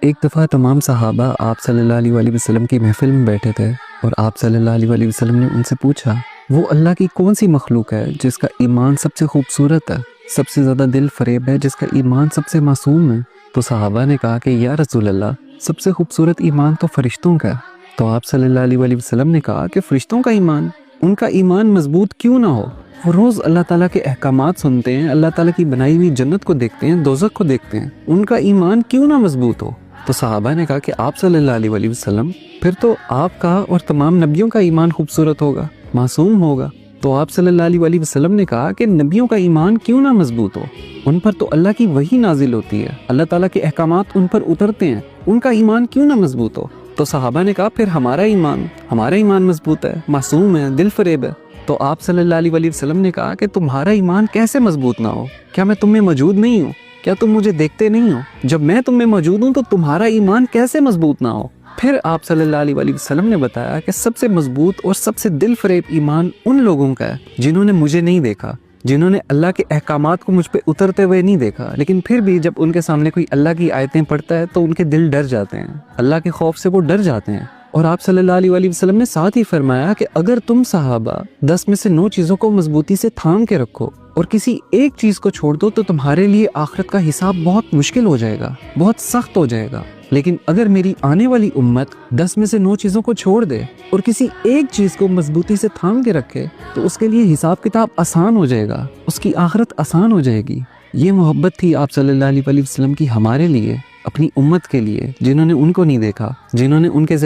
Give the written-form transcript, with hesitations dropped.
ایک دفعہ تمام صحابہ آپ صلی اللہ علیہ وسلم کی محفل میں بیٹھے تھے اور آپ صلی اللہ علیہ وسلم نے ان سے پوچھا وہ اللہ کی کون سی مخلوق ہے جس کا ایمان سب سے خوبصورت ہے، سب سے زیادہ دل فریب ہے، جس کا ایمان سب سے معصوم ہے؟ تو صحابہ نے کہا کہ یا رسول اللہ، سب سے خوبصورت ایمان تو فرشتوں کا ہے۔ تو آپ صلی اللہ علیہ وسلم نے کہا کہ فرشتوں کا ایمان، ان کا ایمان مضبوط کیوں نہ ہو؟ وہ روز اللہ تعالیٰ کے احکامات سنتے ہیں، اللہ تعالیٰ کی بنائی ہوئی جنت کو دیکھتے ہیں، دوزخ کو دیکھتے ہیں، ان کا ایمان کیوں نہ مضبوط ہو؟ تو صحابہ نے کہا کہ آپ صلی اللہ علیہ وسلم، پھر تو آپ کا اور تمام نبیوں کا ایمان خوبصورت ہوگا، معصوم ہوگا۔ تو آپ صلی اللہ علیہ وسلم نے کہا کہ نبیوں کا ایمان کیوں نہ مضبوط ہو؟ ان پر تو اللہ کی وحی نازل ہوتی ہے، اللہ تعالیٰ کے احکامات ان پر اترتے ہیں، ان کا ایمان کیوں نہ مضبوط ہو؟ تو صحابہ نے کہا پھر ہمارا ایمان مضبوط ہے، معصوم ہے، دل فریب ہے۔ تو آپ صلی اللہ علیہ وسلم نے کہا کہ تمہارا ایمان کیسے مضبوط نہ ہو؟ کیا میں تم میں موجود نہیں ہوں؟ کیا تم مجھے دیکھتے نہیں ہو؟ جب میں تم میں موجود ہوں تو تمہارا ایمان کیسے مضبوط نہ ہو؟ پھر آپ صلی اللہ علیہ وسلم نے بتایا کہ سب سے مضبوط اور سب سے دل فریب ایمان ان لوگوں کا ہے جنہوں نے مجھے نہیں دیکھا، جنہوں نے اللہ کے احکامات کو مجھ پہ اترتے ہوئے نہیں دیکھا، لیکن پھر بھی جب ان کے سامنے کوئی اللہ کی آیتیں پڑھتا ہے تو ان کے دل ڈر جاتے ہیں، اللہ کے خوف سے وہ ڈر جاتے ہیں۔ اور آپ صلی اللہ علیہ وسلم نے ساتھ ہی فرمایا کہ اگر تم صحابہ 10 میں سے 9 چیزوں کو مضبوطی سے تھام کے رکھو اور کسی ایک چیز کو چھوڑ دو تو تمہارے لیے آخرت کا حساب بہت مشکل ہو جائے گا، بہت سخت ہو جائے گا۔ لیکن اگر میری آنے والی امت 10 میں سے 9 چیزوں کو چھوڑ دے اور کسی ایک چیز کو مضبوطی سے تھام کے رکھے تو اس کے لیے حساب کتاب آسان ہو جائے گا، اس کی آخرت آسان ہو جائے گی۔ یہ محبت تھی آپ صلی اللہ علیہ وسلم کی ہمارے لیے، اپنی امت کے لیے، جنہوں نے ان کو نہیں دیکھا، جنہوں نے ان کے ذریعے